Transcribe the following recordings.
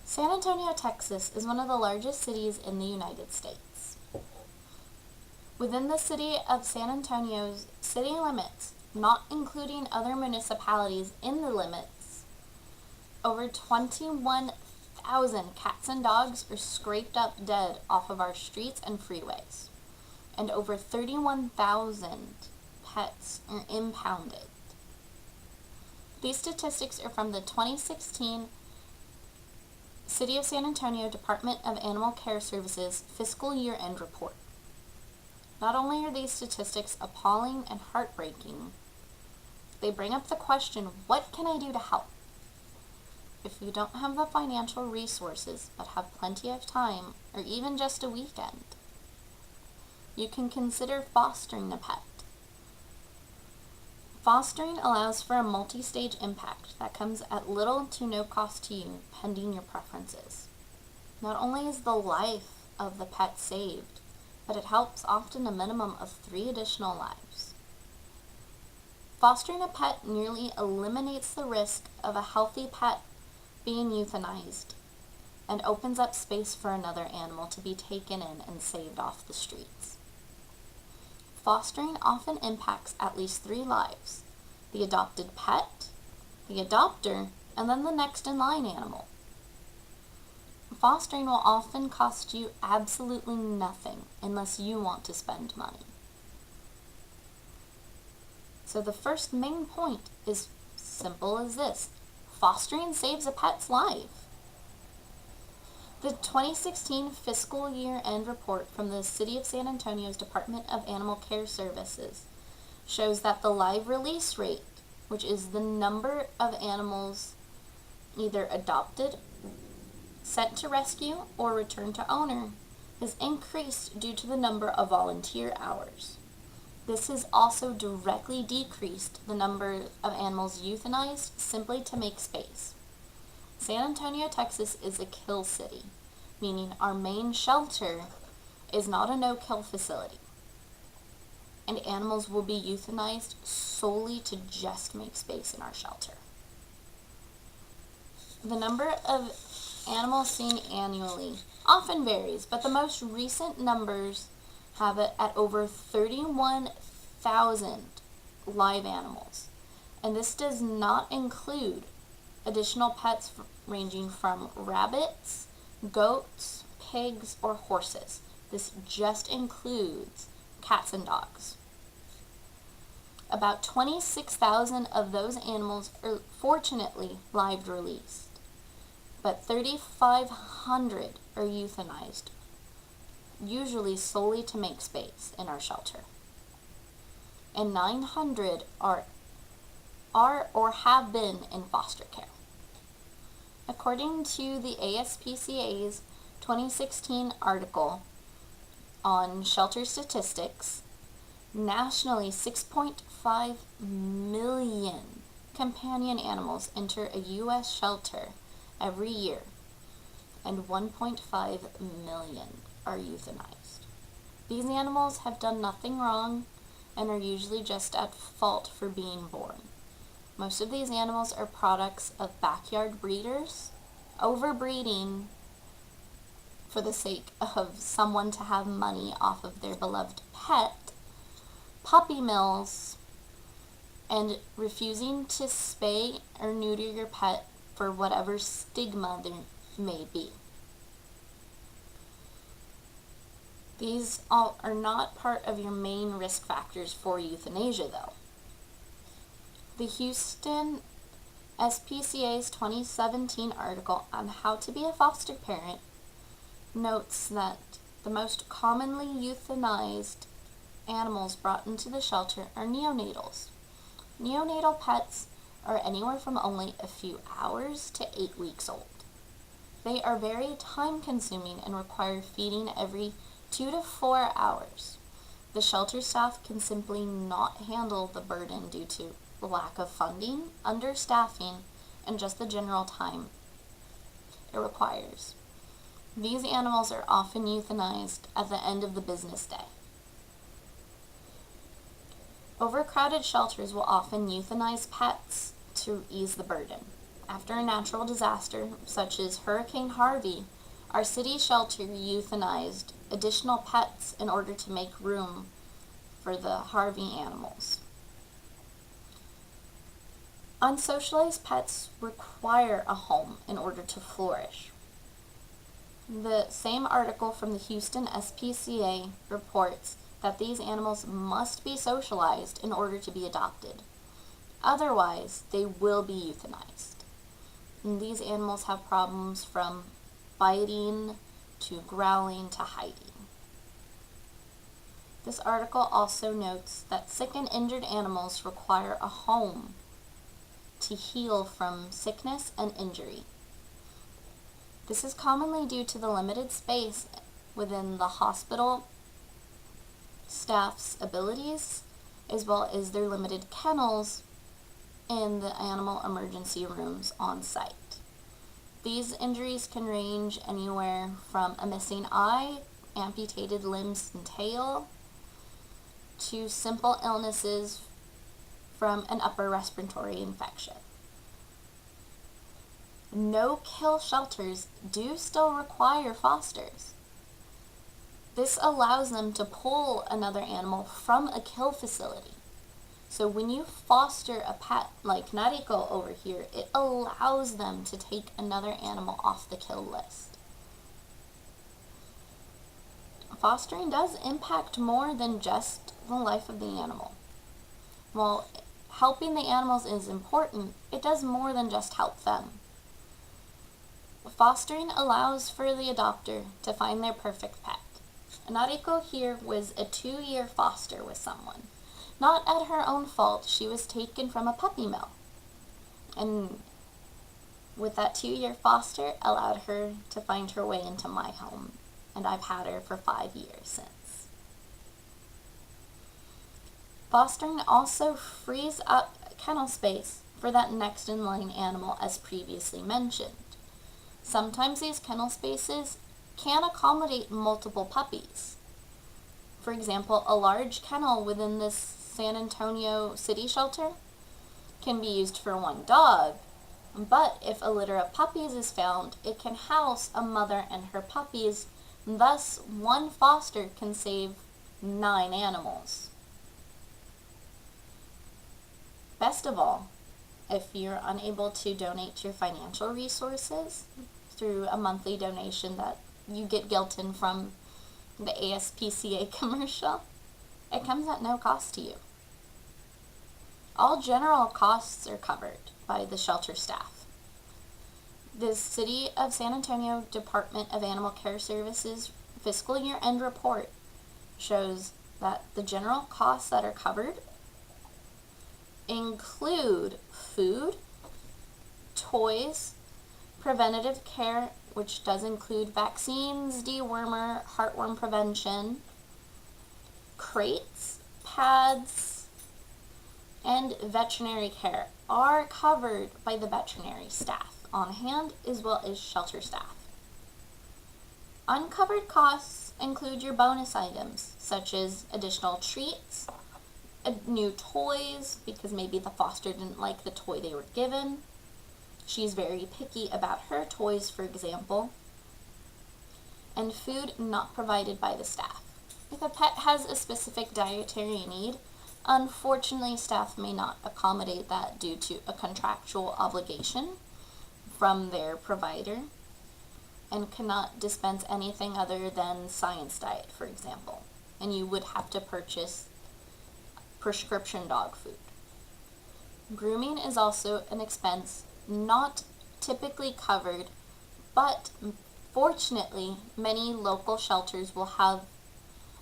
San Antonio, Texas is one of the largest cities in the United States. Within the city of San Antonio's city limits, not including other municipalities in the limits, over 21,000 cats and dogs are scraped up dead off of our streets and freeways, and over 31,000 pets are impounded. These statistics are from the 2016 City of San Antonio Department of Animal Care Services Fiscal Year-End Report. Not only are these statistics appalling and heartbreaking, they bring up the question, what can I do to help? If you don't have the financial resources but have plenty of time, or even just a weekend, you can consider fostering a pet. Fostering allows for a multi-stage impact that comes at little to no cost to you, pending your preferences. Not only is the life of the pet saved, but it helps often a minimum of 3 additional lives. Fostering a pet nearly eliminates the risk of a healthy pet being euthanized and opens up space for another animal to be taken in and saved off the streets. Fostering often impacts at least 3 lives: the adopted pet, the adopter, and then the next in line animal. Fostering will often cost you absolutely nothing unless you want to spend money. So the first main point is simple as this: fostering saves a pet's life. The 2016 Fiscal Year-End Report from the City of San Antonio's Department of Animal Care Services shows that the live release rate, which is the number of animals either adopted, sent to rescue, or returned to owner, is increased due to the number of volunteer hours. This has also directly decreased the number of animals euthanized simply to make space. San Antonio, Texas is a kill city, meaning our main shelter is not a no-kill facility, and animals will be euthanized solely to just make space in our shelter. The number of animals seen annually often varies, but the most recent numbers have it at over 31,000 live animals, and this does not include additional pets ranging from rabbits, goats, pigs, or horses. This just includes cats and dogs. About 26,000 of those animals are fortunately live released, but 3,500 are euthanized, usually solely to make space in our shelter. And 900 are or have been in foster care. According to the ASPCA's 2016 article on shelter statistics, nationally 6.5 million companion animals enter a U.S. shelter every year, and 1.5 million are euthanized. These animals have done nothing wrong and are usually just at fault for being born. Most of these animals are products of backyard breeders, overbreeding for the sake of someone to have money off of their beloved pet, puppy mills, and refusing to spay or neuter your pet for whatever stigma there may be. These all are not part of your main risk factors for euthanasia, though. The Houston SPCA's 2017 article on how to be a foster parent notes that the most commonly euthanized animals brought into the shelter are neonatals. Neonatal pets are anywhere from only a few hours to 8 weeks old. They are very time-consuming and require feeding every 2 to 4 hours. The shelter staff can simply not handle the burden due to lack of funding, understaffing, and just the general time it requires. These animals are often euthanized at the end of the business day. Overcrowded shelters will often euthanize pets to ease the burden. After a natural disaster, such as Hurricane Harvey, our city shelter euthanized additional pets in order to make room for the Harvey animals. Unsocialized pets require a home in order to flourish. The same article from the Houston SPCA reports that these animals must be socialized in order to be adopted. Otherwise, they will be euthanized. And these animals have problems from biting to growling to hiding. This article also notes that sick and injured animals require a home to heal from sickness and injury. This is commonly due to the limited space within the hospital staff's abilities, as well as their limited kennels in the animal emergency rooms on site. These injuries can range anywhere from a missing eye, amputated limbs and tail, to simple illnesses from an upper respiratory infection. No-kill shelters do still require fosters. This allows them to pull another animal from a kill facility. So when you foster a pet like Nariko over here, it allows them to take another animal off the kill list. Fostering does impact more than just the life of the animal. While helping the animals is important, it does more than just help them. Fostering allows for the adopter to find their perfect pet. Nariko here was a 2-year foster with someone. Not at her own fault, she was taken from a puppy mill. And with that 2-year foster, allowed her to find her way into my home. And I've had her for 5 years since. Fostering also frees up kennel space for that next in line animal as previously mentioned. Sometimes these kennel spaces can accommodate multiple puppies. For example, a large kennel within this San Antonio city shelter can be used for 1 dog, but if a litter of puppies is found, it can house a mother and her puppies. Thus, 1 foster can save 9 animals. Best of all, if you're unable to donate your financial resources through a monthly donation that you get guilt-in from the ASPCA commercial, it comes at no cost to you. All general costs are covered by the shelter staff. The City of San Antonio Department of Animal Care Services fiscal year-end report shows that the general costs that are covered include food, toys, preventative care, which does include vaccines, dewormer, heartworm prevention, crates, pads, and veterinary care are covered by the veterinary staff on hand as well as shelter staff. Uncovered costs include your bonus items such as additional treats, new toys because maybe the foster didn't like the toy they were given. She's very picky about her toys, for example. And food not provided by the staff. If a pet has a specific dietary need, unfortunately staff may not accommodate that due to a contractual obligation from their provider and cannot dispense anything other than science diet, for example. And you would have to purchase prescription dog food. Grooming is also an expense not typically covered, but fortunately many local shelters will have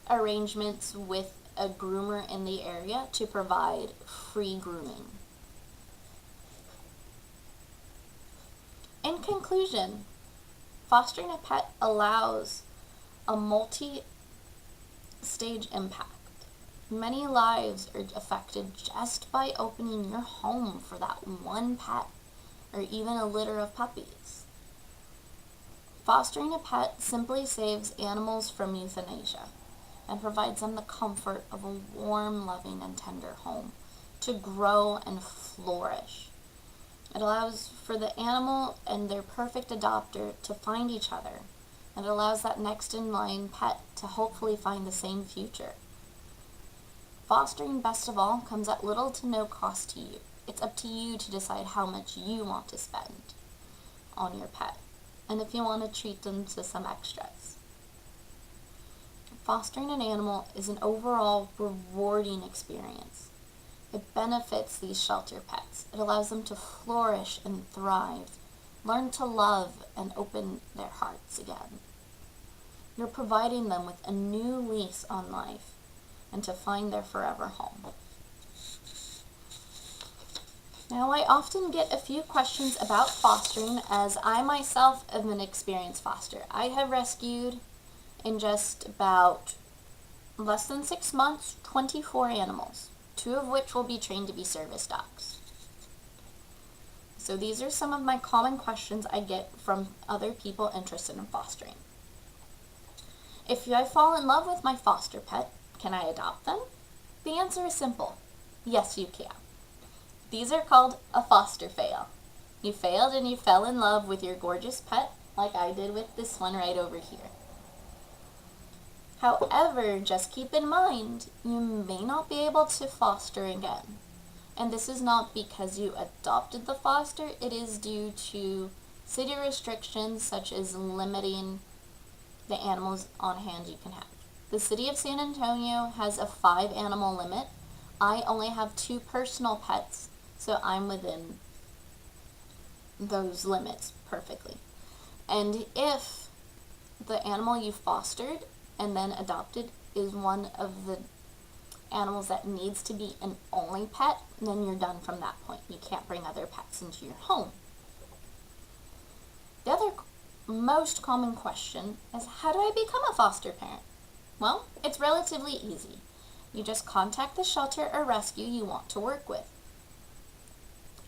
arrangements with a groomer in the area to provide free grooming. In conclusion, fostering a pet allows a multi-stage impact. Many lives are affected just by opening your home for that 1 pet or even a litter of puppies. Fostering a pet simply saves animals from euthanasia and provides them the comfort of a warm, loving, and tender home to grow and flourish. It allows for the animal and their perfect adopter to find each other. It allows that next in line pet to hopefully find the same future. Fostering, best of all, comes at little to no cost to you. It's up to you to decide how much you want to spend on your pet, and if you want to treat them to some extras. Fostering an animal is an overall rewarding experience. It benefits these shelter pets. It allows them to flourish and thrive, learn to love, and open their hearts again. You're providing them with a new lease on life and to find their forever home. Now, I often get a few questions about fostering, as I myself am an experienced foster. I have rescued, in just about less than 6 months, 24 animals, 2 of which will be trained to be service dogs. So these are some of my common questions I get from other people interested in fostering. If I fall in love with my foster pet, can I adopt them? The answer is simple. Yes, you can. These are called a foster fail. You failed and you fell in love with your gorgeous pet, like I did with this one right over here. However, just keep in mind, you may not be able to foster again. And this is not because you adopted the foster, it is due to city restrictions such as limiting the animals on hand you can have. The city of San Antonio has a 5 animal limit. I only have 2 personal pets, so I'm within those limits perfectly. And if the animal you fostered and then adopted is one of the animals that needs to be an only pet, then you're done from that point. You can't bring other pets into your home. The other most common question is, how do I become a foster parent? Well, it's relatively easy. You just contact the shelter or rescue you want to work with.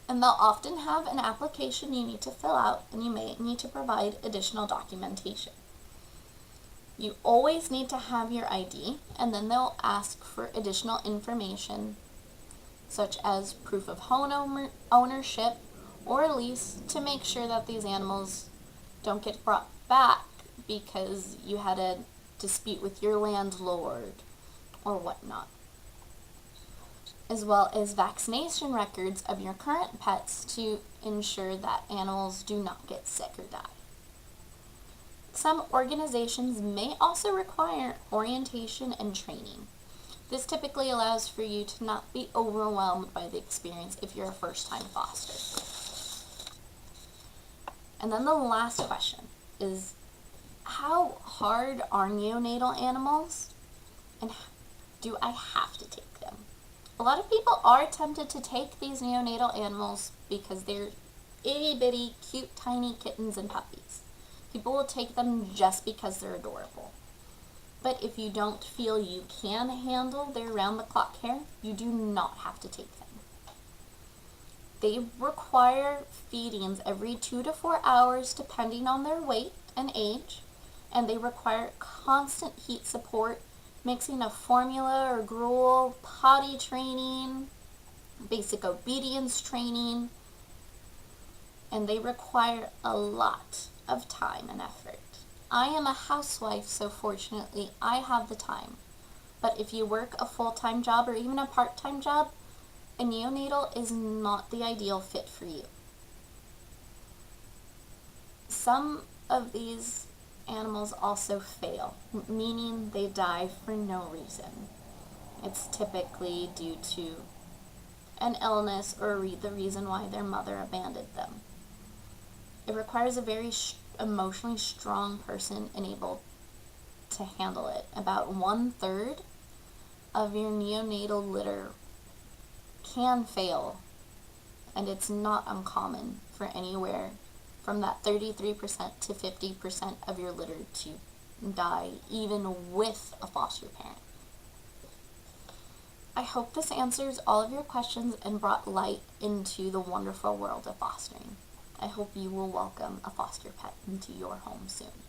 And they'll often have an application you need to fill out, and you may need to provide additional documentation. You always need to have your ID, and then they'll ask for additional information such as proof of home ownership or lease to make sure that these animals don't get brought back because you had a dispute with your landlord or whatnot, as well as vaccination records of your current pets to ensure that animals do not get sick or die. Some organizations may also require orientation and training. This typically allows for you to not be overwhelmed by the experience if you're a first-time foster. And then the last question is, how hard are neonatal animals, and do I have to take them? A lot of people are tempted to take these neonatal animals because they're itty-bitty, cute, tiny kittens and puppies. People will take them just because they're adorable. But if you don't feel you can handle their round-the-clock care, you do not have to take them. They require feedings every 2 to 4 hours depending on their weight and age, and they require constant heat support, mixing of formula or gruel, potty training, basic obedience training, and they require a lot of time and effort. I am a housewife, so fortunately I have the time. But if you work a full-time job or even a part-time job, a neonatal is not the ideal fit for you. Some of these animals also fail, meaning they die for no reason. It's typically due to an illness or the reason why their mother abandoned them. It requires a very emotionally strong person and able to handle it. About 1/3 of your neonatal litter can fail, and it's not uncommon for anywhere from that 33% to 50% of your litter to die, even with a foster parent. I hope this answers all of your questions and brought light into the wonderful world of fostering. I hope you will welcome a foster pet into your home soon.